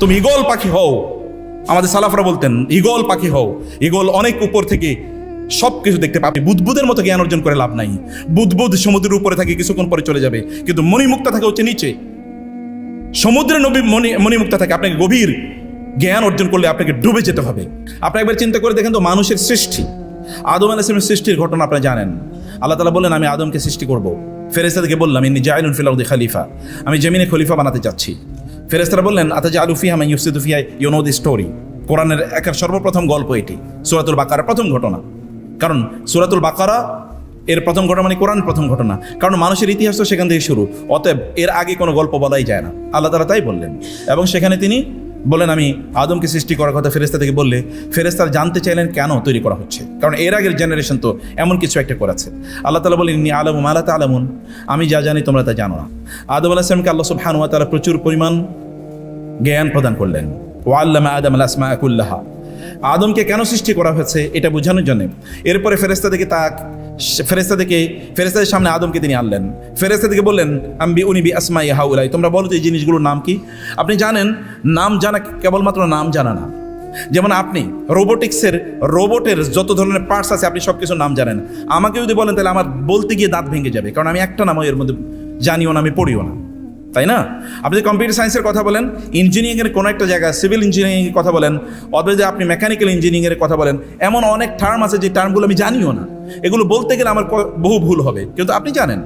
তুমি ঈগল পাখি হও। আমাদের সালাফরা বলতেন ঈগল পাখি হও, ঈগল অনেক উপর থেকে সব কিছু দেখতে পাবে। বুদবুদের মতো জ্ঞান অর্জন করে লাভ নাই। বুদবুদ সমুদ্রের উপরে থাকে, কিছুক্ষণ পরে চলে যাবে, কিন্তু মণিমুক্তা থাকে হচ্ছে নিচে। সমুদ্রে মণিমুক্তা থাকে। আপনাকে গভীর জ্ঞান অর্জন করলে আপনাকে ডুবে যেতে হবে। আপনি একবার চিন্তা করে দেখেন তো, মানুষের সৃষ্টি, আদম আলাইহিস সালামের সৃষ্টির ঘটনা আপনারা জানেন। আল্লাহ তাআলা বললেন আমি আদমকে সৃষ্টি করব। ফেরেশতাদেরকে বললাম ইন্নী জাইলুন ফিল আরদি খলিফা, আমি জমিনে খলিফা বানাতে যাচ্ছি। ফেরেশতারা বললেন আতাজআলু ফিহা মান ইউফসিদু ফিহা, ইউ নো দি স্টোরি। কোরআনের একের সর্বপ্রথম গল্প এটি, সূরাতুল বাকারার প্রথম ঘটনা। কারণ সূরাতুল বাকারা এর প্রথম ঘটনা মানে কোরআন প্রথম ঘটনা, কারণ মানুষের ইতিহাস তো সেখান থেকে শুরু। অতএব এর আগে কোনো গল্প বলাই যায় না, আল্লাহ তাআলা তাই বললেন। এবং সেখানে তিনি বলেন আমি আদমকে সৃষ্টি করার কথা ফেরেশতা থেকে বললে ফেরেশতারা জানতে চাইলেন কেন তৈরি করা হচ্ছে, কারণ এর আগের জেনারেশন তো এমন কিছু একটা করেছে। আল্লাহ তাআলা বলেন ইন্নী আ'লামু মা লা তা'লামুন, আমি যা জানি তোমরা তা জানো না। আদম আলাইহিস সালামকে আল্লাহ সুবহানাহু ওয়া তাআলা প্রচুর পরিমাণ জ্ঞান প্রদান করলেন। ওয়া আল্লামা আদম আল আসমাআ কুল্লাহা, আদমকে কেন সৃষ্টি করা হয়েছে এটা বোঝানোর জন্য। এরপরে ফেরেশতাদের সামনে আদমকে তিনি আনলেন। ফেরেশতাদেরকে বললেন আম্বিউনি বি আসমাই হাউলাই, তোমরা বলো তো এই জিনিসগুলোর নাম কি। আপনি জানেন নাম জানা কেবলমাত্র নাম জানা না। যেমন আপনি রোবটের যত ধরনের পার্টস আছে আপনি সব কিছুর নাম জানেন। আমাকে যদি বলেন তাহলে আমার বলতে গিয়ে দাঁত ভেঙে যাবে, কারণ আমি একটা নামও এর মধ্যে জানিও না, আমি পড়িও না, তাই না? আপনি যদি কম্পিউটার সায়েন্সের কথা বলেন, ইঞ্জিনিয়ারিংয়ের কোনো একটা জায়গা, সিভিল ইঞ্জিনিয়ারিংয়ের কথা বলেন, অথবা যে আপনি মেকানিক্যাল ইঞ্জিনিয়ারিংয়ের কথা বলেন, এমন অনেক টার্ম আছে যে টার্মগুলো আমি জানিও না। এগুলো বলতে গেলে আমার বহু ভুল হবে, কিন্তু আপনি জানেন।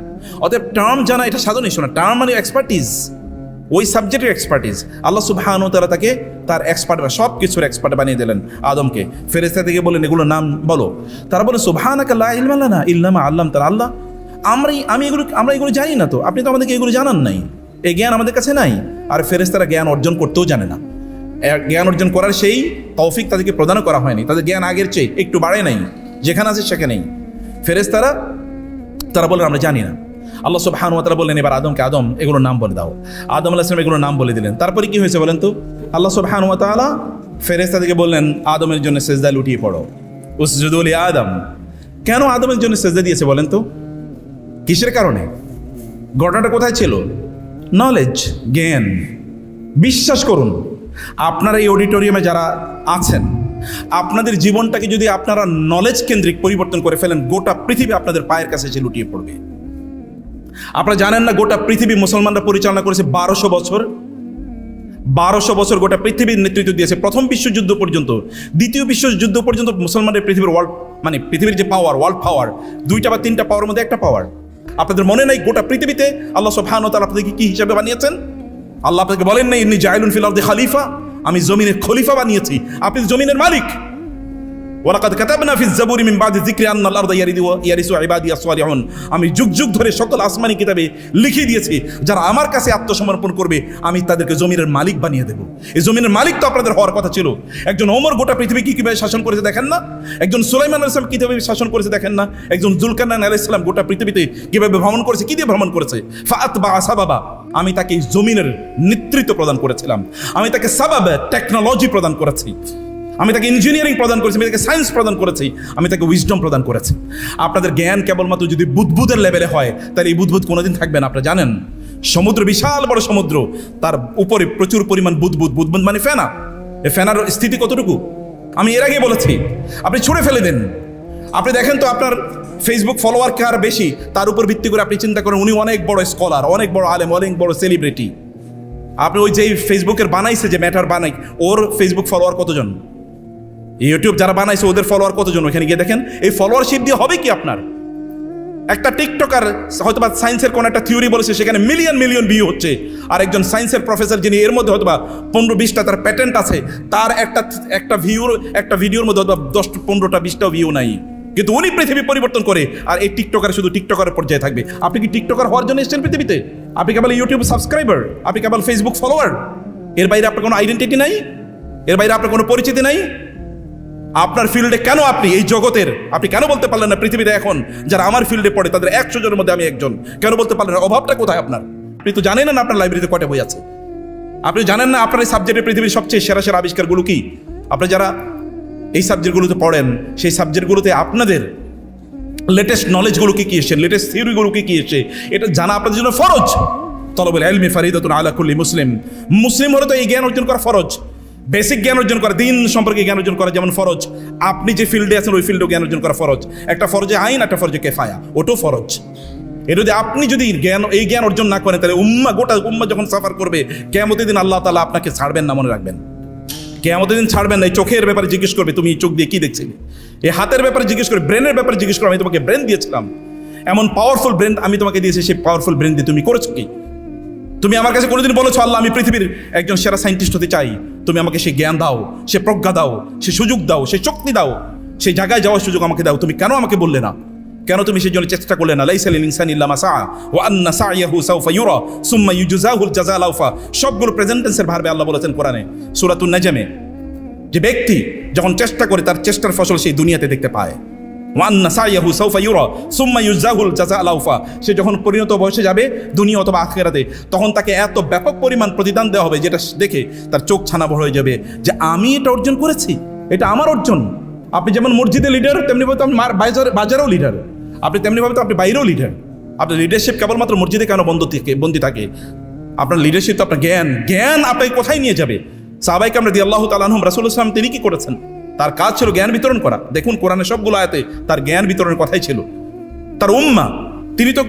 অতএব টার্ম জানা এটা সাধারণ ইস্যু না, টার্ম মানে এক্সপার্টিজ, ওই সাবজেক্টের এক্সপার্টিজ। আল্লাহ সুবহানাহু ওয়া তাআলা তাকে তার এক্সপার্ট, সব কিছুর এক্সপার্ট বানিয়ে দিলেন আদমকে। ফেরেশতা থেকে বললেন এগুলোর নাম বলো। তারা বলে সুবহানাকা লা ইলমা লানা ইল্লা মা আল্লামতানা। আল্লাহ আমরা এগুলো জানি না, তো আপনি তো আমাদেরকে এগুলো জানান নাই, এই জ্ঞান আমাদের কাছে নাই। আর ফেরেশতারা জ্ঞান অর্জন করতেও জানে না। জ্ঞান অর্জন করার সেই তৌফিক তাদেরকে প্রদান করা হয়নি, তাদের জ্ঞান আগের চেয়ে একটু বাড়ে নাই, যেখানে আছে সেখানেই। ফেরেশতারা তারা বলেন আমরা জানি না। আল্লাহ সুবহানাহু ওয়া তাআলা বললেন এবার আদমকে, আদম এগুলোর নাম বলে দাও। আদম আলাইহিস সালাম এগুলোর নাম বলে দিলেন। তারপরে কি হয়েছে বলেন তো? আল্লাহ সুবহানাহু ওয়া তাআলা ফেরেশতাদেরকে বললেন আদমের জন্য সিজদা লুটিয়ে পড়ো, উসজুদু লি আদম। কেন আদমের জন্য সিজদা দিয়েছে বলেন তো? কিসের কারণে? ঘটনাটা কোথায় ছিল? নলেজ, জ্ঞান। বিশ্বাস করুন, আপনারা এই অডিটোরিয়ামে যারা আছেন, আপনাদের জীবনটাকে যদি আপনারা নলেজ কেন্দ্রিক পরিবর্তন করে ফেলেন, গোটা পৃথিবী আপনাদের পায়ের কাছে এসে লুটিয়ে পড়বে। আপনারা জানেন না গোটা পৃথিবী মুসলমানরা পরিচালনা করেছে 1200 বছর। 1200 বছর গোটা পৃথিবীর নেতৃত্ব দিয়েছে। প্রথম বিশ্বযুদ্ধ পর্যন্ত, দ্বিতীয় বিশ্বযুদ্ধ পর্যন্ত মুসলমানদের পৃথিবীর পৃথিবীর যে পাওয়ার, ওয়ার্ল্ড পাওয়ার, 2টা বা 3টা পাওয়ারের মধ্যে একটা পাওয়ার। আপনাদের মনে নাই গোটা পৃথিবীতে আল্লাহ সুবহানাহু ওয়া তাআলা আপনাদেরকে কি হিসাবে বানিয়েছেন? আল্লাহ আপনাকে বলেন নাই ইন্নী জাইলুন ফিল আরদি খলিফা, আমি জমিনের খলিফা বানিয়েছি। আপনি জমিনের মালিক। ওয়ালাকাদ কাতাবনা ফিজ জাবুরি মিন বাদি যিকরি আন্নাল আরদা ইয়ারিসু ইবাদিয়াস সালিহুন, আমি যুগ যুগ ধরে সকল আসমানি কিতাবে লিখে দিয়েছি যারা আমার কাছে আত্মসমর্পণ করবে আমি তাদেরকে জমিনের মালিক বানিয়ে দেব। এই জমিনের মালিক তো আপনাদের হওয়ার কথা ছিল। একজন ওমর গোটা পৃথিবী কিভাবে শাসন করেছে দেখেন না? একজন সুলাইমান আলাইহিস সালাম কিভাবে শাসন করেছে দেখেন না? একজন যুলকারনাইন আলাইহিস সালাম গোটা পৃথিবীতে কিভাবে ভ্রমণ করেছে, কি দিয়ে ভ্রমণ করেছে? ফাআতবা সাবাবা, আমি তাকে জমিনের নেতৃত্ব প্রদান করেছিলাম, আমি তাকে সাবাব টেকনোলজি প্রদান করেছি, আমি তাকে ইঞ্জিনিয়ারিং প্রদান করেছি, আমি তাকে সায়েন্স প্রদান করেছি, আমি তাকে উইজডম প্রদান করেছি। আপনাদের জ্ঞান কেবলমাত্র যদি বুদবুদের লেভেলে হয় তাহলে এই বুদবুদ কোনোদিন থাকবে না। আপনারা জানেন সমুদ্র, বিশাল বড় সমুদ্র, তার উপরে প্রচুর পরিমাণ বুদবুদ মানে ফেনা। এই ফেনার স্থিতি কতটুকু আমি এর আগে বলেছি। আপনি ছুঁড়ে ফেলে দেন। আপনি দেখেন তো আপনার ফেসবুক ফলোয়ার কার বেশি, তার উপর ভিত্তি করে আপনি চিন্তা করেন উনি অনেক বড় স্কলার, অনেক বড় আলেম, অনেক বড় সেলিব্রিটি। আপনি ওই যে ফেসবুকের বানাইছে, যে ম্যাটার বানাই, ওর ফেসবুক ফলোয়ার কতজন? ইউটিউব যারা বানাইছে ওদের ফলোয়ার কতজন? ওখানে গিয়ে দেখেন। এই ফলোয়ারশিপ দিয়ে হবে কি আপনার? একটা টিকটকার হয়তোবা সায়েন্সের কোন একটা থিওরি বলেছে, সেখানে মিলিয়ন ভিউ হচ্ছে। আর একজন সায়েন্সের প্রফেসর যিনি এর মধ্যে হয়তোবা 15-20টা তার প্যাটেন্ট আছে, তার একটা ভিডিওর মধ্যে হয়তো 10-15টা 20টা ভিউ নাই, কিন্তু উনি পৃথিবী পরিবর্তন করে। আর এই টিকটকার শুধু টিকটকারের পর্যায়ে থাকবে। আপনি কি টিকটকার হওয়ার জন্য এসেছেন পৃথিবীতে? আপনি কেবল ইউটিউব সাবস্ক্রাইবার, আপনি কেবল ফেসবুক ফলোয়ার, এর বাইরে আপনার কোনো আইডেন্টিটি নাই, এর বাইরে আপনার কোনো পরিচিতি নাই। আপনার ফিল্ডে কেন আপনি এই জগতের, আপনি কেন বলতে পারলেন না পৃথিবীতে এখন যারা আমার ফিল্ডে পড়ে তাদের 100 জনের মধ্যে আমি একজন? কেন বলতে পারলেন না? অভাবটা কোথায় আপনার? আপনি তো জানেন না আপনার লাইব্রেরিতে কয়টা বই আছে। আপনি জানেন না আপনার এই সাবজেক্টে পৃথিবীর সবচেয়ে সেরা আবিষ্কারগুলো কি। আপনি যারা এই সাবজেক্টগুলোতে পড়েন, সেই সাবজেক্টগুলোতে আপনাদের লেটেস্ট নলেজগুলো কি এসছে, লেটেস্ট থিওরিগুলো কি এসছে, এটা জানা আপনাদের জন্য ফরজ। তলবুল ইলমি ফরিদাতুন আলা কুল্লি মুসলিম। মুসলিম হলে তো এই জ্ঞান অর্জন করা ফরজ, বেসিক জ্ঞান অর্জন করা, দিন সম্পর্কে জ্ঞান অর্জন করা যেমন ফরজ, আপনি যে ফিল্ডে আছেন ওই ফিল্ডেও জ্ঞান অর্জন করা ফরজ। একটা ফরজে আইন, একটা ফরজে কেফায়া, ওটাও ফরজ। এটা যদি আপনি যদি এই জ্ঞান অর্জন না করেন, তাহলে গোটা উম্মা যখন সাফার করবে, কিয়ামতের দিন আল্লাহ তাআলা আপনাকে ছাড়বেন না, মনে রাখবেন। কিয়ামতের দিন ছাড়বেন না। এই চোখের ব্যাপারে জিজ্ঞেস করবে, তুমি এই চোখ দিয়ে কি দেখছিলে। এই হাতের ব্যাপারে জিজ্ঞেস করবে, ব্রেনের ব্যাপারে জিজ্ঞেস করবে, আমি তোমাকে ব্রেন দিয়েছিলাম, এমন পাওয়ারফুল ব্রেন আমি তোমাকে দিয়েছি, সেই পাওয়ারফুল ব্রেন দিয়ে তুমি করেছো কি? তুমি আমার কাছে কোনোদিন বলেছো আল্লাহ আমি পৃথিবীর একজন সেরা সায়েন্টিস্ট হতে চাই, তুমি আমাকে সেই জ্ঞান দাও, সে প্রজ্ঞা দাও, সে সুযোগ দাও, সে শক্তি দাও, সেই জায়গায় যাওয়ার সুযোগ আমাকে দাও। তুমি কেন আমাকে বললে না? কেন তুমি সেই জন্য চেষ্টা করলে না? লাইসা লিল ইনসানি ইল্লা মা সাআ ওয়া আন্না সা'য়াহু সাওফা ইউরা সুম্মা ইউজজাহুল জাযাআল আওফা। সবগুলো প্রেজেন্ট টেন্সের ভার্বে আল্লাহ বলেছেন কোরআনে সূরাতুন নাজমে, যে ব্যক্তি যখন চেষ্টা করে তার চেষ্টার ফসল সেই দুনিয়াতে দেখতে পায়। ওয়া আন্না সা'য়াহু সাওফা ইউরা সুম্মা ইউজজাহুল জাযাআল আওফা। সে যখন পরিণত বয়সে যাবে দুনিয়া অথবা আখিরাতে, তখন তাকে এত ব্যাপক পরিমাণ প্রতিদান দেওয়া হবে, যেটা দেখে তার চোখ ছানা বড় হয়ে যাবে, যে আমি এটা অর্জন করেছি, এটা আমার অর্জন। আপনি যেমন মসজিদে লিডার, তেমনি ভাবে আপনি বাজারেও লিডার, আপনি তেমনি ভাবে তো আপনি বাইরেও লিডার। আপনার লিডারশিপ কেবলমাত্র মসজিদে কেন বন্দী থাকে? আপনার লিডারশিপ তো আপনার জ্ঞান আপনাকে কোথায় নিয়ে যাবে? সাহাবায়ে কেরাম রাদিয়াল্লাহু তাআলা আনহুম, রাসূলুল্লাহ সাল্লাল্লাহু আলাইহি ওয়াসাল্লাম তিনি কি করেছেন? তার কাজ ছিল জ্ঞান বিতরণ করা। দেখুন কোরআনের সবগুলো আয়াতে তার জ্ঞান বিতরণের কথাই ছিল। তার উম্মাহ, তিনি তো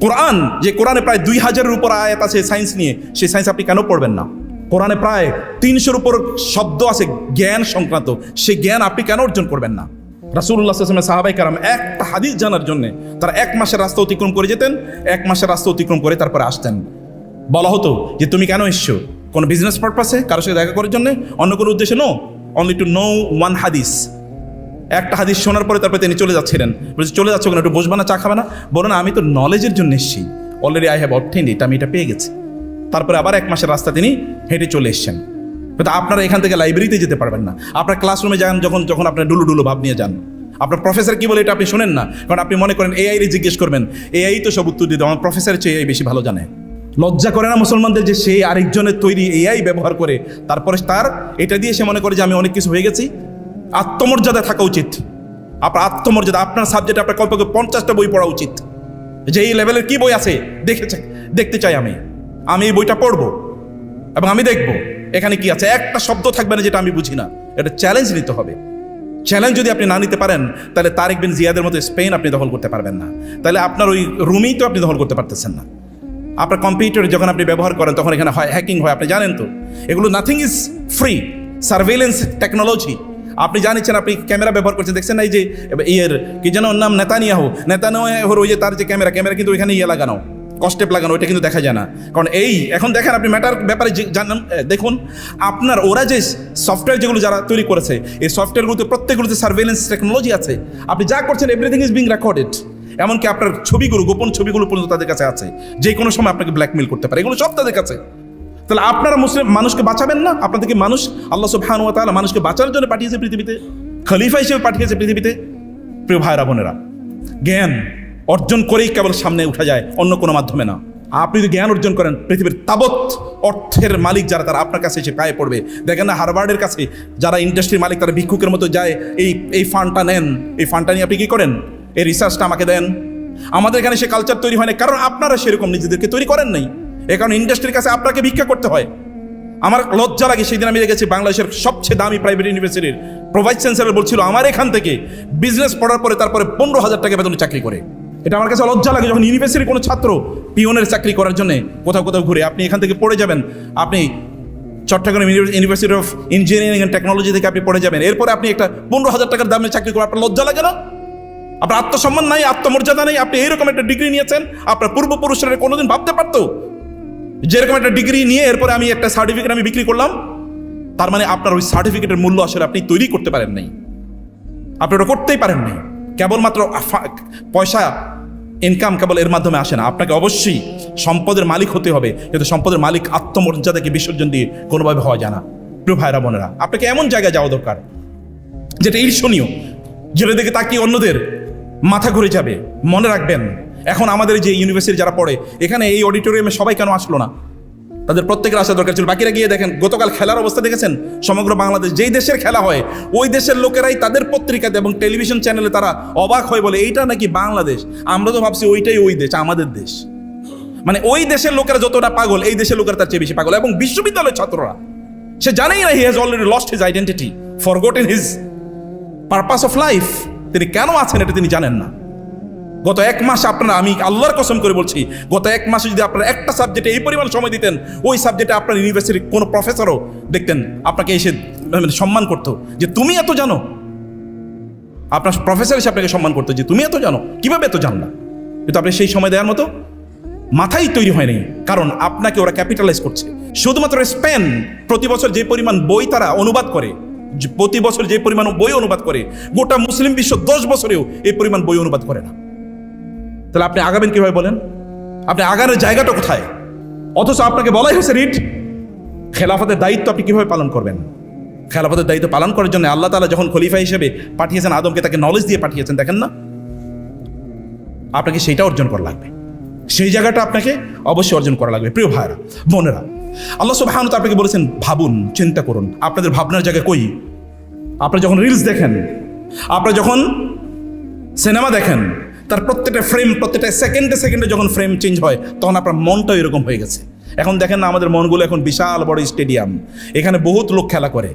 কোরআন, যে কোরআনে প্রায় 2000-এর উপর আয়াত আছে সায়েন্স নিয়ে, সেই সায়েন্স আপনি কেন পড়বেন না? কোরআনে প্রায় 300-এর উপর শব্দ আছে জ্ঞান সংক্রান্ত, সেই জ্ঞান আপনি কেন অর্জন করবেন না? রাসূলুল্লাহ সাল্লাল্লাহু আলাইহি ওয়াসাল্লাম সাহাবায়ে কেরাম একটা হাদিস জানার জন্য তারা 1 মাসের রাস্তা অতিক্রম করে যেতেন, 1 মাসের রাস্তা অতিক্রম করে তারপরে আসতেন। বলা হতো যে তুমি কেন এসছো? কোনো বিজনেস পারপাসে, কারোর সাথে দেখা করার জন্য, অন্য কোনো উদ্দেশ্যে? No, only to know one হাদিস। একটা হাদিস শোনার পরে তারপরে তিনি চলে যাচ্ছিলেন। বলছে চলে যাচ্ছ কেন? একটু বসবা না, চা খাবে না? বলো না আমি তো নলেজের জন্য এসেছি, অলরেডি আই হ্যাভ অবটেইনড ইট, আমি এটা পেয়ে গেছি। তারপরে আবার 1 মাসের রাস্তা তিনি হেঁটে চলে এসছেন। কিন্তু আপনারা এখান থেকে লাইব্রেরিতে যেতে পারবেন না। আপনার ক্লাসরুমে যান যখন আপনার ডুলু ভাব নিয়ে যান, আপনার প্রফেসর কি বলে এটা আপনি শোনেন না, কারণ আপনি মনে করেন এআই রে জিজ্ঞেস করবেন, এআই তো সব উত্তর দিতে, আমার প্রফেসরের চেয়ে এআই বেশি ভালো জানে। লজ্জা করে না মুসলমানদের যে সে আরেকজনের তৈরি এআই ব্যবহার করে, তারপরে তার এটা দিয়ে সে মনে করে যে আমি অনেক কিছু হয়ে গেছি? আত্মমর্যাদা থাকা উচিত। আপনার আত্মমর্যাদা, আপনার সাবজেক্টে আপনার কমপক্ষে 50টা বই পড়া উচিত, যে এই লেভেলের কি বই আছে দেখতে চাই আমি এই বইটা পড়বো এবং আমি দেখবো এখানে কি আছে। একটা শব্দ থাকবে না যেটা আমি বুঝি না। এটা চ্যালেঞ্জ নিতে হবে। চ্যালেঞ্জ যদি আপনি না নিতে পারেন, তাহলে তারেক বিন জিয়াদের মতো স্পেন আপনি দখল করতে পারবেন না। তাহলে আপনার ওই রুমেই তো আপনি দখল করতে পারতেছেন না। আপনার কম্পিউটার যখন আপনি ব্যবহার করেন তখন এখানে হয় হ্যাকিং হয়, আপনি জানেন তো। এগুলো nothing is free. Surveillance technology, আপনি জানিয়েছেন, আপনি ক্যামেরা ব্যবহার করছেন, দেখছেন না এই যে কি যেন ওর নাম, নেতানিয়াহুর ওই যে তার যে ক্যামেরা কিন্তু ওইখানে লাগানো, কস্টেপ লাগানো, ওইটা কিন্তু দেখা যায় না। কারণ এখন দেখেন আপনি ম্যাটার ব্যাপারে জানেন, দেখুন আপনার ওরা যে সফটওয়্যার যেগুলো যারা তৈরি করেছে, এই সফটওয়্যারগুলোতে প্রত্যেকগুলোতে সার্ভেলেন্স টেকনোলজি আছে। আপনি যা করছেন এভরিথিং ইজ বিং রেকর্ডেড। এমনকি আপনার ছবিগুলো, গোপন ছবিগুলো পর্যন্ত তাদের কাছে আছে, যে কোনো সময় আপনাকে ব্ল্যাকমেল করতে পারে, এগুলো সব তাদের কাছে। তাহলে আপনারা মুসলিম মানুষকে বাঁচাবেন না? আপনাদেরকে মানুষ, আল্লাহ সুবহানাহু ওয়া তাআলা মানুষকে বাঁচার জন্য পাঠিয়েছে পৃথিবীতে, খলিফা হিসেবে পাঠিয়েছে পৃথিবীতে। প্রিয় ভাইরা বোনেরা, জ্ঞান অর্জন করেই কেবল সামনে উঠা যায়, অন্য কোনো মাধ্যমে না। আপনি যদি জ্ঞান অর্জন করেন, পৃথিবীর তাবৎ অর্থের মালিক যারা, তারা আপনার কাছে এসে পায়ে পড়বে। দেখেন না হার্ভার্ডের কাছে যারা ইন্ডাস্ট্রির মালিক, তারা ভিক্ষুকের মতো যায়, এই ফান্ডটা নেন, এই ফান্ডটা নিয়ে আপনি কি করেন? এই রিসার্চটা আমাকে দেন। আমাদের এখানে সে কালচার তৈরি হয় না, কারণ আপনারা সেরকম নিজেদেরকে তৈরি করেন নাই। এ কারণে ইন্ডাস্ট্রির কাছে আপনাকে ভিক্ষা করতে হয়। আমার লজ্জা লাগে, সেই দিন আমি দেখেছি বাংলাদেশের সবচেয়ে দামি প্রাইভেট ইউনিভার্সিটির প্রোভাইস চ্যান্সেলর বলছিল আমার এখান থেকে বিজনেস পড়ার পরে তারপরে 15,000 টাকা বেতনে চাকরি করে। এটা আমার কাছে লজ্জা লাগে, যখন ইউনিভার্সিটির কোনো ছাত্র পিওনের চাকরি করার জন্য কোথাও ঘুরে, আপনি এখান থেকে পড়ে যাবেন, আপনি Chittagong university of engineering and technology থেকে আপনি পড়ে যাবেন, এরপরে আপনি একটা 15,000 টাকার দামে চাকরি করেন, আপনার লজ্জা লাগে না? আপনার আত্মসম্মান নাই, আত্মমর্যাদা নেই? আপনি এইরকম একটা ডিগ্রি নিয়েছেন, আপনার পূর্বপুরুষরা কোনোদিন ভাবতে পারতো যেরকম একটা ডিগ্রি নিয়ে এরপরে আমি একটা সার্টিফিকেট আমি বিক্রি করলাম? তার মানে আপনার ওই সার্টিফিকেটের মূল্য আসলে আপনি তৈরি করতে পারেন নাই, আপনি ওটা করতেই পারেন নাই। কেবলমাত্র পয়সা ইনকাম কেবল এর মাধ্যমে আসে না, আপনাকে অবশ্যই সম্পদের মালিক হতে হবে, কিন্তু সম্পদের মালিক আত্মমর্যাদাকে বিসর্জন দিয়ে কোনোভাবে হওয়া যায় না। প্রিয় ভাইরা বোনেরা, আপনাকে এমন জায়গায় যাওয়া দরকার যেটা ঈর্ষণীয়, যেটা দেখে তাকিয়ে অন্যদের মাথা ঘুরে যাবে। মনে রাখবেন, এখন আমাদের যে ইউনিভার্সিটি যারা পড়ে, এখানে এই অডিটোরিয়ামে সবাই কেন আসলো না? তাদের প্রত্যেকের আসা দরকার ছিল। বাকিরা গিয়ে দেখেন, গতকাল খেলার অবস্থা দেখেছেন? সমগ্র বাংলাদেশ যেই দেশের খেলা হয়, ওই দেশের লোকেরাই তাদের পত্রিকাতে এবং টেলিভিশন চ্যানেলে তারা অবাক হয়, বলে এইটা নাকি বাংলাদেশ। আমরা তো ভাবছি ওইটাই ওই দেশ, আমাদের দেশ। মানে ওই দেশের লোকেরা যতটা পাগল, এই দেশের লোকেরা তার চেয়ে বেশি পাগল। এবং বিশ্ববিদ্যালয়ের ছাত্ররা, সে জানেই না he has already lost his identity, forgotten his purpose of life. তিনি কেন আছেন এটা তিনি জানেন না। গত এক মাস আপনারা, আমি আল্লাহর কসম করে বলছি, গত এক মাসে যদি আপনারা একটা সাবজেক্টে এই পরিমাণ সময় দিতেন, ওই সাবজেক্টে আপনার ইউনিভার্সিটির কোনো প্রফেসরও দেখতেন আপনাকে এসে সম্মান করতো যে তুমি এত জানো। আপনার প্রফেসর এসে আপনাকে সম্মান করতো যে তুমি এত জানো, কিভাবে এত জানলা। কিন্তু আপনি সেই সময় দেওয়ার মতো মাথাই তৈরি হয়নি, কারণ আপনাকে ওরা ক্যাপিটালাইজ করছে। শুধুমাত্র স্পেন প্রতি বছর যে পরিমাণ বই তারা অনুবাদ করে, প্রতি বছর যে পরিমাণ বই অনুবাদ করে, গোটা মুসলিম বিশ্ব 10 বছরেও এই পরিমাণ বই অনুবাদ করে না। তাহলে আপনি আগাবেন কিভাবে বলেন? আপনি আগানোর জায়গাটা কোথায়? অথচ আপনাকে বলাই হয়েছে রিট। খেলাফতের দায়িত্ব আপনি কিভাবে পালন করবেন? খেলাফতের দায়িত্ব পালন করার জন্য আল্লাহ তাআলা যখন খলিফা হিসেবে পাঠিয়েছেন আদমকে, তাকে নলেজ দিয়ে পাঠিয়েছেন, দেখেন না? আপনাকে সেইটা অর্জন করা লাগবে, সেই জায়গাটা আপনাকে অবশ্যই অর্জন করা লাগবে। প্রিয় ভাইরা, বোনেরা, আল্লাহ সুবহানাহু ওয়া তাআলা আপনাকে বলেছেন ভাবুন, চিন্তা করুন। আপনাদের ভাবনার জায়গায় কই? আপনারা যখন রিলস দেখেন, আপনারা যখন সিনেমা দেখেন, তার প্রত্যেকটা ফ্রেম, প্রত্যেকটা সেকেন্ডে সেকেন্ডে যখন ফ্রেম চেঞ্জ হয়, তখন আপনার মনটাও এরকম হয়ে গেছে। এখন দেখেন না, আমাদের মনগুলো এখন বিশাল বড় স্টেডিয়াম, এখানে বহুত লোক খেলা করে,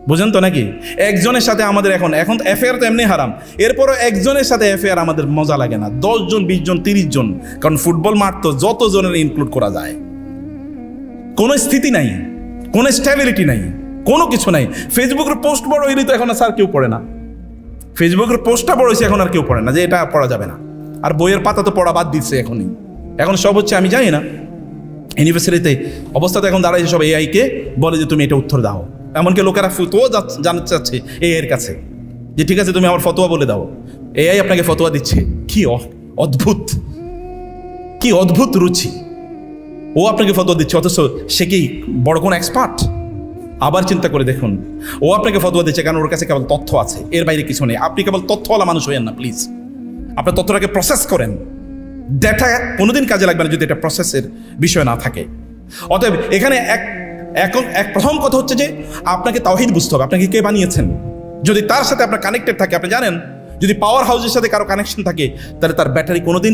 বুঝেন তো নাকি? একজনের সাথে আমাদের এখন অ্যাফেয়ার তো এমনি হারাম, এরপরও একজনের সাথে অ্যাফেয়ার আমাদের মজা লাগে না। 10 জন, 20 জন, 30 জন, কারণ ফুটবল মাঠ তো যত জনের ইনক্লুড করা যায়। কোনো স্থিতি নাই, কোনো স্ট্যাবিলিটি নাই, কোনো কিছু নাই। ফেসবুকের পোস্ট বড় হইলে তো এখন আর কেউ পড়ে না। ফেসবুকের পোস্টটা বড় হয়েছে, এখন আর কেউ পড়ে না, যে এটা পড়া যাবে না। আর বইয়ের পাতা তো পড়া বাদ দিচ্ছে এখনই। এখন সব হচ্ছে, আমি জানি না, ইউনিভার্সিটিতে অবস্থা তো এখন দাঁড়াইছে সব এআইকে বলে যে তুমি এটা উত্তর দাও। এমনকি লোকেরা ফতোয়া জানতে চাচ্ছে এআইয়ের কাছে, যে ঠিক আছে তুমি আমার ফতোয়া বলে দাও। এআই আপনাকে ফতোয়া দিচ্ছে। কি অদ্ভুত, কি অদ্ভুত রুচি! ও আপনাকে ফতোয়া দিচ্ছে, অথচ সে কি বড় কোন এক্সপার্ট? আবার চিন্তা করে দেখুন, ও আপনাকে ফতোয়া দিচ্ছে কারণ ওর কাছে কেবল তথ্য আছে, এর বাইরে কিছু নেই। আপনি কেবল তথ্যওয়ালা মানুষ হইয়েন না প্লিজ। আপনার তথ্যটাকে প্রসেস করেন। ডেটা কোনোদিন কাজে লাগবে না যদি এটা প্রসেসের বিষয় না থাকে। অতএব এখানে এক প্রথম কথা হচ্ছে যে আপনাকে তাওহীদ বুঝতে হবে, আপনাকে কে বানিয়েছেন। যদি তার সাথে আপনার কানেক্টেড থাকে, আপনি জানেন যদি পাওয়ার হাউসের সাথে কারো কানেকশন থাকে, তাহলে তার ব্যাটারি কোনোদিন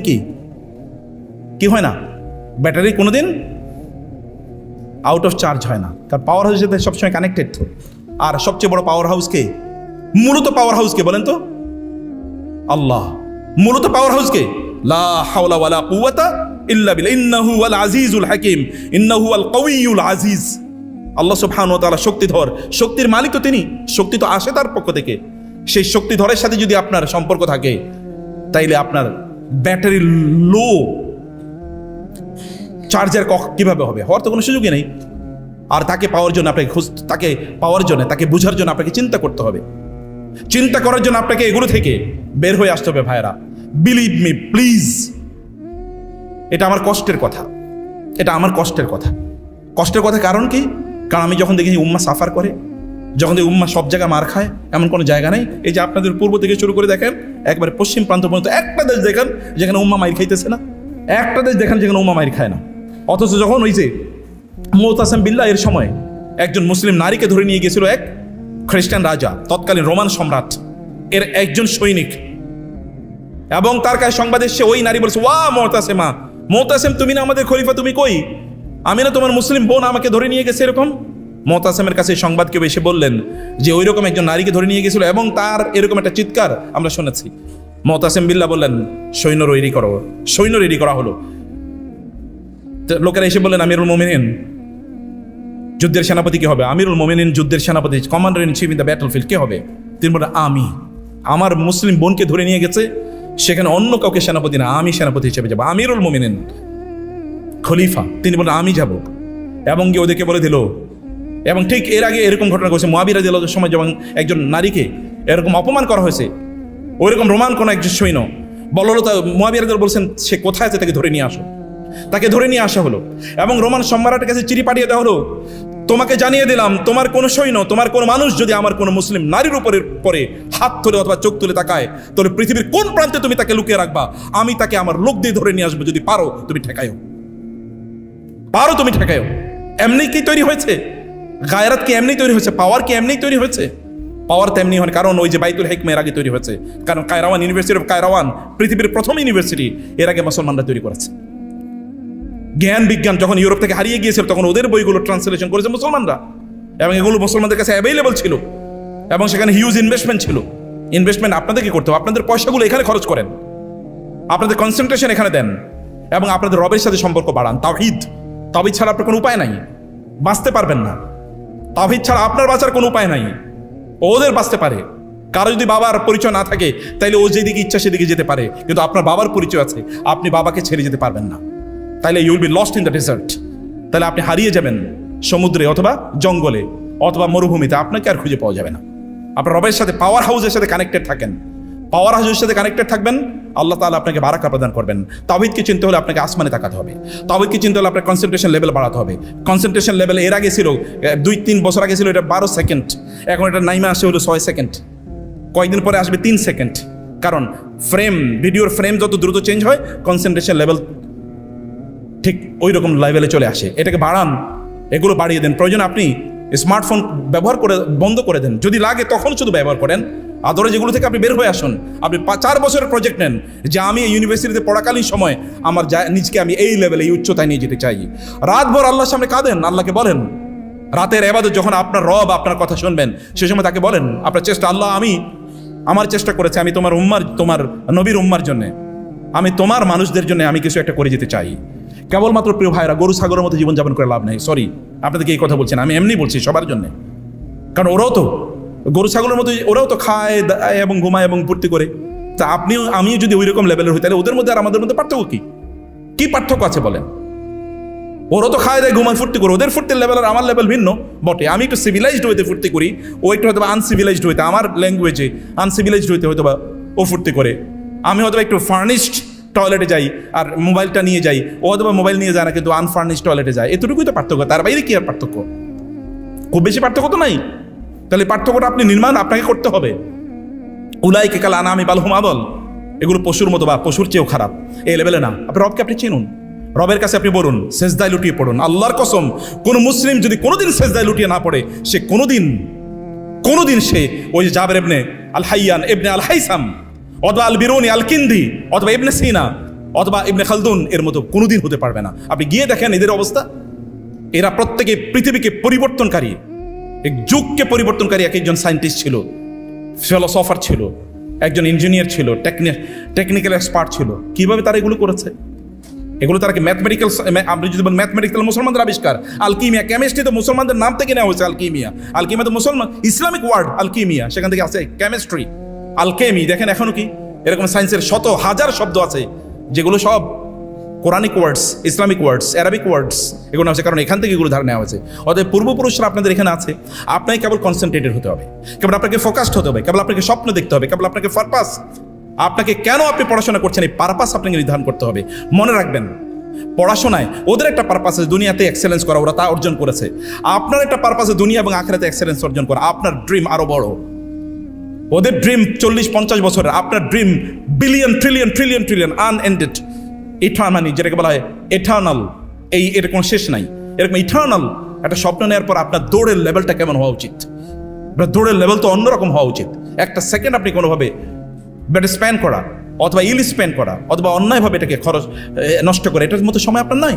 কি হয় না, ব্যাটারি কোনোদিন আউট অফ চার্জ হয় না, কারণ পাওয়ার হাউসের সাথে সবসময় কানেক্টেড তো। আর সবচেয়ে বড় পাওয়ার হাউসকে, মূলত পাওয়ার হাউসকে বলেন তো? আল্লাহ। মূলত পাওয়ার হাউসকে লা হাওলা ওয়ালা কুওয়াতা ইল্লা বিল্লাহ ইন্নাহু ওয়াল আজিজুল হাকিম ইন্নাহু ওয়াল কাউইয়ুল আজিজ। আল্লাহ সুবহানাহু ওয়া তাআলা শক্তিধর, শক্তির মালিক তো তিনি, শক্তি তো আসে তার পক্ষ থেকে। সেই শক্তিধরের সাথে যদি আপনার সম্পর্ক থাকে, তাইলে আপনার ব্যাটারি লো চার্জার কিভাবে হবে? হওয়ার তো কোনো সুযোগই নেই। আর তাকে পাওয়ার জন্য আপনাকে তাকে পাওয়ার জন্য, তাকে বোঝার জন্য আপনাকে চিন্তা করতে হবে। চিন্তা করার জন্য আপনাকে এগুলো থেকে বের হয়ে আসতে হবে ভাইরা। বিলিভ মি প্লিজ, এটা আমার কষ্টের কথা, এটা আমার কষ্টের কথা। কষ্টের কথা কারণ কি? কারণ আমি যখন দেখি উম্মাহ সাফার করে, যখন দেখি উম্মাহ সব জায়গায় মার খায়, এমন কোনো জায়গা নেই। এই যে আপনাদের পূর্ব থেকে শুরু করে দেখেন, একবারে পশ্চিম প্রান্ত পর্যন্ত একটা দেশ দেখেন যেখানে উম্মাহ মাইর খাইতেছে না, একটা দেশ দেখেন যেখানে উম্মাহ মাইর খায় না। অথচ যখন ওই যে মুতাসিম বিল্লাহ এর সময় একজন মুসলিম নারীকে ধরে নিয়ে গেছিল এক খ্রিস্টান রাজা, তৎকালীন রোমান সম্রাট, এর একজন সৈনিক, এবং তার কাছে সংবাদ এসে ওই নারী বলছে, ওয়া মুতাসিমা, মুতাসিম তুমি না আমাদের খলিফা, তুমি কই? আমি না তোমার মুসলিম বোন, আমাকে ধরে নিয়ে গেছে এরকম। মুতাসিমের কাছে সংবাদ কেউ এসে বললেন যে ওই রকম একজন নারীকে ধরে নিয়ে গেছিল এবং তার এরকম একটা চিৎকার আমরা শুনেছি। মুতাসিম বিল্লাহ বললেন সৈন্য রেডি করো। সৈন্য রেডি করা হলো। লোকেরা এসে বললেন আমিরুল মুমিনিন যুদ্ধের সেনাপতি কে হবে? আমিরুল মুমিনিন যুদ্ধের সেনাপতি, commander in chief in the battlefield কে হবে? তিনি বললেন আমি, আমার মুসলিম বোনকে ধরে নিয়ে গেছে, সেখানে অন্য কাউকে সেনাপতি না, আমি সেনাপতি হিসেবে যাবো। আমিরুল মুমিনিন খলিফা, তিনি বললেন আমি যাব, এবং গিয়ে ওদেরকে বলে দিল। এবং ঠিক এর আগে এরকম ঘটনা ঘটেছে, মুআবিয়া রাদিয়াল্লাহু আনহুর সময় যখন একজন নারীকে এরকম অপমান করা হয়েছে, ওইরকম রোমান কোন একজন সৈন্য বললো, মুআবিয়া রাদিয়াল্লাহু বলছেন সে কোথায় আছে, তাকে ধরে নিয়ে আসো। তাকে ধরে নিয়ে আসা হলো এবং রোমান সম্রাটের কাছে চিঠি পাঠিয়ে দেওয়া হলো, তোমাকে জানিয়ে দিলাম তোমার কোন সৈন্য, তোমার কোন মানুষ যদি আমার কোন মুসলিম নারীর উপরে হাত তুলে অথবা চোখ তুলে তাকায়, তাহলে পৃথিবীর কোন প্রান্তে তুমি তাকে লুকিয়ে রাখবা, আমি তাকে আমার লোক দিয়ে ধরে নিয়ে আসবো। যদি পারো তুমি ঠেকায়ো, পারো তুমি ঠেকায়ো। এমনি কি তৈরি হয়েছে? গায়রাত কি এমনি তৈরি হয়েছে? পাওয়ার কি এমনি তৈরি হয়েছে? পাওয়ার তেমনি হয়, কারণ ওই যে বাইতুল হিকমা এর আগে তৈরি হয়েছে। কারণ কায়রাওয়ান, ইউনিভার্সিটি অফ কায়রাওয়ান পৃথিবীর প্রথম ইউনিভার্সিটি, এর আগে মুসলমানরা তৈরি করেছে। জ্ঞান বিজ্ঞান যখন ইউরোপ থেকে হারিয়ে গিয়েছিল তখন ওদের বইগুলো ট্রান্সলেশন করেছে মুসলমানরা, এবং এগুলো মুসলমানদের কাছে অ্যাভেলেবল ছিল, এবং সেখানে হিউজ ইনভেস্টমেন্ট ছিল। ইনভেস্টমেন্ট আপনাদেরকে করতে হবে, আপনাদের পয়সাগুলো এখানে খরচ করেন, আপনাদের কনসেন্ট্রেশন এখানে দেন, এবং আপনাদের রবের সাথে সম্পর্ক বাড়ান। তাওহীদ ছাড়া আপনার কোনো উপায় নাই, বাঁচতে পারবেন না। তাওহীদ ছাড়া আপনার বাঁচার কোনো উপায় নাই, ওদের বাঁচতে পারে। কারো যদি বাবার পরিচয় না থাকে তাইলে ও যেদিকে ইচ্ছা সেদিকে যেতে পারে, কিন্তু আপনার বাবার পরিচয় আছে, আপনি বাবাকে ছেড়ে যেতে পারবেন না। তাইলে you will be lost in the desert, তাহলে আপনি হারিয়ে যাবেন সমুদ্রে অথবা জঙ্গলে অথবা মরুভূমিতে, আপনাকে আর খুঁজে পাওয়া যাবে না। আপনার রবের সাথে, পাওয়ার হাউসের সাথে কানেক্টেড থাকেন, পাওয়ার হাউসের সাথে কানেক্টেড থাকবেন, আল্লাহ তাআলা আপনাকে বারাকা প্রদান করবেন। তাওহীদকে চিনতে হলে আপনাকে আসমানে তাকাতে হবে, তাওহীদকে চিনতে হলে আপনার কনসেন্ট্রেশন লেভেল বাড়াতে হবে। কনসেন্ট্রেশন লেভেল এর আগে ছিল 2-3 বছর আগে ছিল এটা 12 সেকেন্ড, এখন এটা নাইমে আসে হলো 6 সেকেন্ড, কয়েকদিন পরে আসবে 3 সেকেন্ড। কারণ ভিডিওর ফ্রেম যত দ্রুত চেঞ্জ হয়, কনসেন্ট্রেশন লেভেল ঠিক ওই রকম লেভেলে চলে আসে। এটাকে বাড়ান, এগুলো বাড়িয়ে দেন। প্রয়োজন আপনি স্মার্টফোন ব্যবহার করে বন্ধ করে দেন, যদি লাগে তখন শুধু ব্যবহার করেন। আদরে যেগুলো থেকে আপনি বের হয়ে আসুন। আপনি 4 বছরের প্রজেক্ট নেন যে আমি ইউনিভার্সিটিতে পড়াকালীন সময় আমার নিজকে আমি এই লেভেলে, এই উচ্চতায় নিয়ে যেতে চাই। রাতভর আল্লাহর সামনে কাঁদেন, আল্লাহকে বলেন। রাতের ইবাদত যখন আপনার রব আপনার কথা শুনবেন, সে সময় তাকে বলেন আপনার চেষ্টা, আল্লাহ আমি আমার চেষ্টা করেছি, আমি তোমার তোমার নবীর উম্মার জন্য, আমি তোমার মানুষদের জন্য আমি কিছু একটা করে যেতে চাই। কেবলমাত্র প্রিয় ভাইরা গরু ছাগলের মতো জীবনযাপন করে লাভ নেই। সরি, আপনাদেরকে এই কথা বলছেন, আমি এমনি বলছি সবার জন্য। কারণ ওরাও তো গরু ছাগলের মতো, ওরাও তো খায় এবং ঘুমায় এবং ফুর্তি করে। তা আমিও যদি ওই রকম লেভেলের হই, তাহলে ওদের মধ্যে আর আমাদের মধ্যে পার্থক্য কি পার্থক্য আছে বলেন? ওরাও তো খায় দেয়, ঘুমায়, ফুর্তি করে। ওদের ফুর্তির লেভেল আর আমার লেভেল ভিন্ন বটে। আমি একটু সিভিলাইজড হইতে ফুর্তি করি, ও একটু হয়তো আনসিভিলাইজড হইতে, আমার ল্যাঙ্গুয়েজে আনসিভিলাইজড হইতে হয়তো বা ও ফুর্তি করে। আমি হয়তো একটু ফার্নিশড টয়লেটে যাই আর মোবাইলটা নিয়ে যাই, ও হয়তো মোবাইল নিয়ে যায় না কিন্তু আনফার্নিশড টয়লেটে যায়। এতটুকুই তো পার্থক্য, তার বাইরে কি আর পার্থক্য? খুব বেশি পার্থক্য তো নাই। তাহলে পার্থক্যটা আপনি আপনাকে করতে হবে। উলাইকা কাল আনামি বাল হুম আদল, এগুলো পশুর মতো বা পশুর চেয়েও খারাপ, এই লেভেলে না। আপনি রবকে আপনি চিনুন, রবের কাছে আপনি বলুন, সেজদায় লুটিয়ে পড়ুন। আল্লাহর কসম, কোন মুসলিম যদি কোনোদিন সেজদায় লুটিয়ে না পড়ে, সে কোনোদিন সে ওই জাবের ইবনে আল হাইয়ান ইবনে আল হাইসাম অথবা আল বিরুনি আল কিন্দি অথবা ইবনে সিনা অথবা ইবনে খালদুন এর মতো কোনোদিন হতে পারবে না। আপনি গিয়ে দেখেন এদের অবস্থা। এরা প্রত্যেকে পৃথিবীকে পরিবর্তনকারী, এক যুগকে পরিবর্তনকারী এক একজন সায়েন্টিস্ট ছিল, ফিলোসফার ছিল, একজন ইঞ্জিনিয়ার ছিল, টেকনিক্যাল এক্সপার্ট ছিল। কিভাবে তারা এগুলো করেছে? এগুলো তারা কি ম্যাথমেটিক্যাল, আপনি যদি বলেন ম্যাথমেটিক্যাল মুসলমানদের আবিষ্কার। আলকিমিয়া, কেমিস্ট্রি তো মুসলমানদের নাম থেকে নেওয়া হয়েছে। আলকিমিয়া তো মুসলমান ইসলামিক ওয়ার্ড। আলকিমিয়া সেখান থেকে আছে। কেমিস্ট্রি, আলকেমি, দেখেন এখনো কি এরকম সায়েন্সের শত হাজার শব্দ আছে যেগুলো সব কোরআনিক ওয়ার্ডস, ইসলামিক ওয়ার্ডস, অ্যারাবিক ওয়ার্ডস এগুলো আছে, কারণ এখান থেকে এগুলো ধারণা নেওয়া হয়েছে। অতএব পূর্বপুরুষরা আপনাদের এখানে আছে। আপনাকে কেবল কনসেন্ট্রেটেড হতে হবে, কেবল আপনাকে ফোকাসড হতে হবে, কেবল আপনাকে স্বপ্ন দেখতে হবে, কেবল আপনাকে পারপাস, আপনাকে কেন আপনি পড়াশোনা করছেন এই পারপাস আপনাকে নির্ধারণ করতে হবে। মনে রাখবেন, পড়াশোনায় ওদের একটা পারপাস আছে, দুনিয়াতে এক্সেলেন্স করা, ওরা তা অর্জন করেছে। আপনার একটা পারপাস আছে, দুনিয়া এবং আখিরাতে এক্সেলেন্স অর্জন করা। আপনার ড্রিম আরো বড়, ওদের ড্রিম 40-50 বছরের, আপনার dream billion trillion trillion trillion unended, eternally, যেটাকে বলা হয় এটার্নাল। এর কোনো শেষ নাই। এরকম ইটার্নাল একটা স্বপ্ন নেওয়ার পর আপনার দৌড়ের লেভেলটা কেমন হওয়া উচিত? আপনার দৌড়ের লেভেল তো অন্যরকম হওয়া উচিত। একটা সেকেন্ড আপনি কোনোভাবে স্প্যান করা অথবা স্পেন্ড করা অথবা অন্যায়ভাবে এটাকে খরচ নষ্ট করে, এটার মতো সময় আপনার নাই।